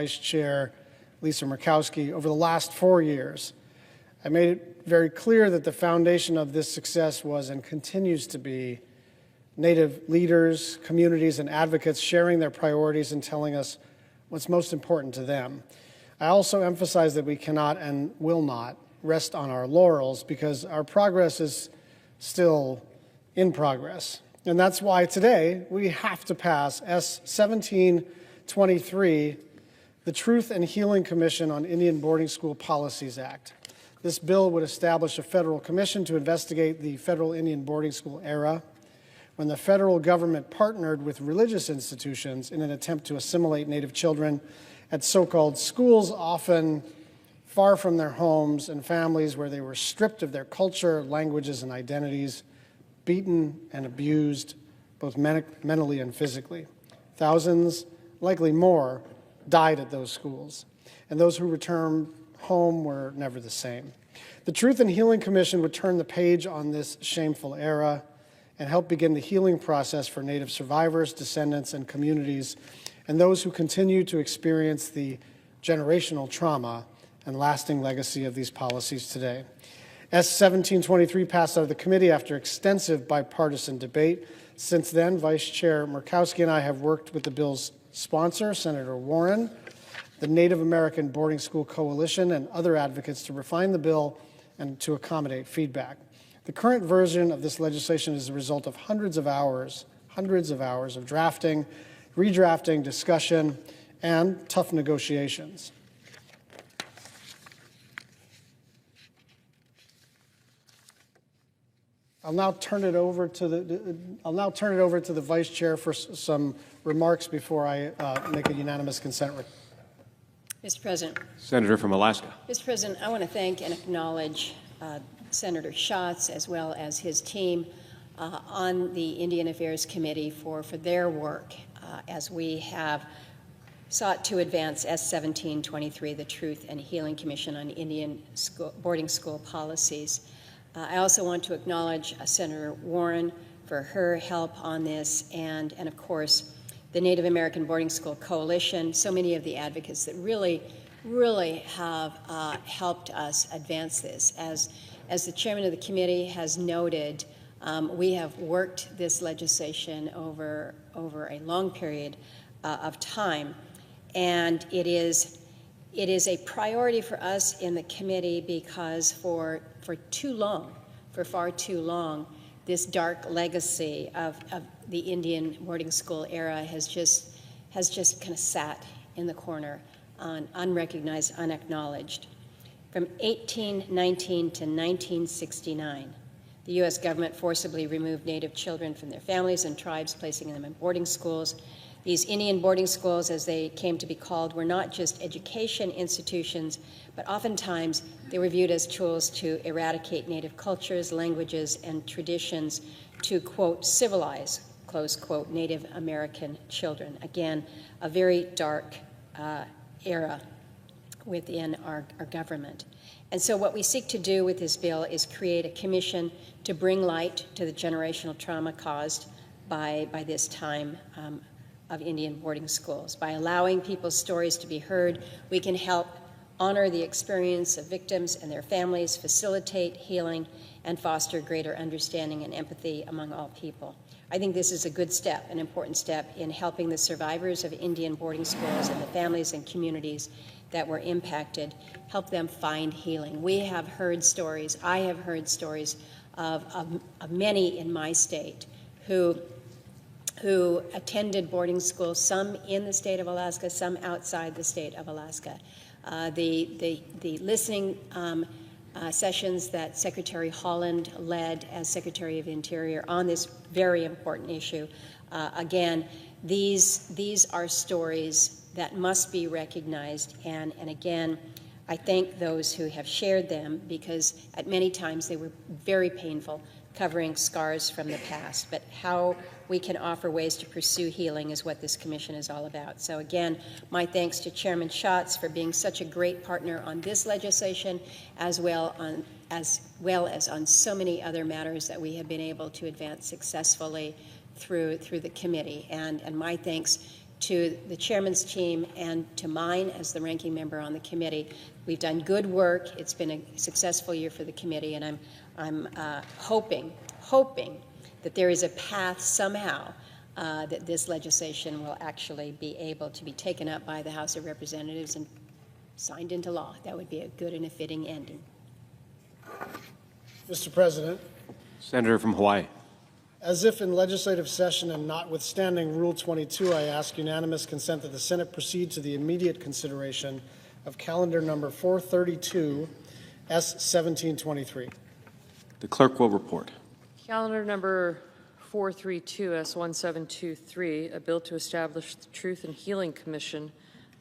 Vice Chair Lisa Murkowski over the last 4 years. I made it very clear that the foundation of this success was and continues to be Native leaders, communities, and advocates sharing their priorities and telling us what's most important to them. I also emphasize that we cannot and will not rest on our laurels because our progress is still in progress. And that's why today we have to pass S. 1723, the Truth and Healing Commission on Indian Boarding School Policies Act. This bill would establish a federal commission to investigate the federal Indian boarding school era, when the federal government partnered with religious institutions in an attempt to assimilate Native children at so-called schools, often far from their homes and families, where they were stripped of their culture, languages, and identities, beaten and abused, both mentally and physically. Thousands, likely more, died at those schools, and those who returned home were never the same. The Truth and Healing Commission would turn the page on this shameful era and help begin the healing process for Native survivors, descendants, and communities, and those who continue to experience the generational trauma and lasting legacy of these policies today. S. 1723 passed out of the committee after extensive bipartisan debate. Since then, Vice Chair Murkowski and I have worked with the bill's sponsor, Senator Warren, the Native American Boarding School Coalition, and other advocates to refine the bill and to accommodate feedback. The current version of this legislation is the result of hundreds of hours of drafting, redrafting, discussion, and tough negotiations. I'll now turn it over to the Vice Chair for some remarks before I make a unanimous consent. Mr. President. Senator from Alaska. Mr. President, I want to thank and acknowledge Senator Schatz as well as his team on the Indian Affairs Committee for their work as we have sought to advance S. 1723, the Truth and Healing Commission on Indian Boarding School Policies. I also want to acknowledge Senator Warren for her help on this, and of course, the Native American Boarding School Coalition, so many of the advocates that really have helped us advance this. As the chairman of the committee has noted, we have worked this legislation over a long period of time, and it is a priority for us in the committee because for far too long, this dark legacy of the Indian boarding school era has just kind of sat in the corner, unrecognized, unacknowledged. From 1819 to 1969, the U.S. government forcibly removed Native children from their families and tribes, placing them in boarding schools. These Indian boarding schools, as they came to be called, were not just education institutions, but oftentimes they were viewed as tools to eradicate Native cultures, languages, and traditions to, quote, civilize, close quote, Native American children. Again, a very dark era within our government. And so what we seek to do with this bill is create a commission to bring light to the generational trauma caused by this time of Indian boarding schools. By allowing people's stories to be heard, we can help honor the experience of victims and their families, facilitate healing, and foster greater understanding and empathy among all people. I think this is a good step, an important step in helping the survivors of Indian boarding schools and the families and communities that were impacted, help them find healing. We have heard stories, I have heard stories of many in my state who attended boarding schools, some in the state of Alaska, some outside the state of Alaska. The listening sessions that Secretary Holland led as Secretary of the Interior on this very important issue, again, these are stories that must be recognized, and again, I thank those who have shared them because at many times they were very painful, covering scars from the past, but how we can offer ways to pursue healing is what this commission is all about. So again, my thanks to Chairman Schatz for being such a great partner on this legislation, as well as on so many other matters that we have been able to advance successfully through the committee. And my thanks to the chairman's team and to mine as the ranking member on the committee. We've done good work. It's been a successful year for the committee, and I'm hoping that there is a path somehow that this legislation will actually be able to be taken up by the House of Representatives and signed into law. That would be a good and a fitting ending. Mr. President, Senator from Hawaii. as if in legislative session and notwithstanding Rule 22, I ask unanimous consent that the Senate proceed to the immediate consideration of calendar number 432, S1723. The clerk will report. Calendar number 432, S1723, a bill to establish the Truth and Healing Commission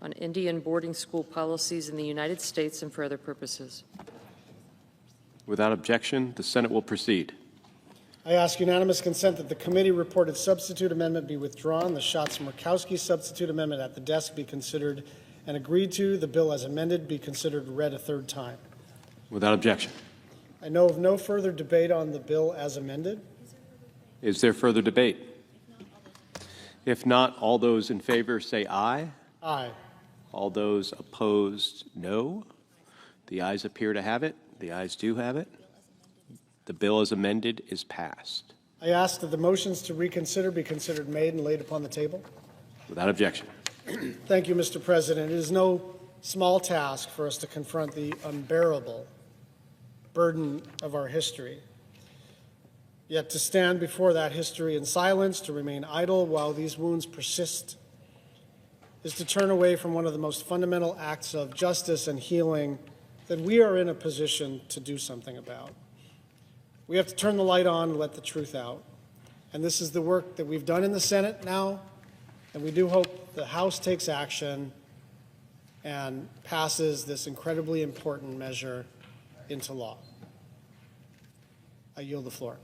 on Indian boarding school policies in the United States and for other purposes. Without objection, the Senate will proceed. I ask unanimous consent that the committee reported substitute amendment be withdrawn, the Schatz Murkowski substitute amendment at the desk be considered and agreed to, the bill as amended be considered read a third time. Without objection. I know of no further debate on the bill as amended. Is there further debate? If not, all those in favor say aye. Aye. All those opposed, no. The ayes appear to have it. The ayes do have it. The bill as amended is passed. I ask that the motions to reconsider be considered made and laid upon the table. Without objection. Thank you, Mr. President. It is no small task for us to confront the unbearable burden of our history. Yet to stand before that history in silence, to remain idle while these wounds persist, is to turn away from one of the most fundamental acts of justice and healing that we are in a position to do something about. We have to turn the light on and let the truth out. And this is the work that we've done in the Senate now, and we do hope the House takes action and passes this incredibly important measure into law. I yield the floor.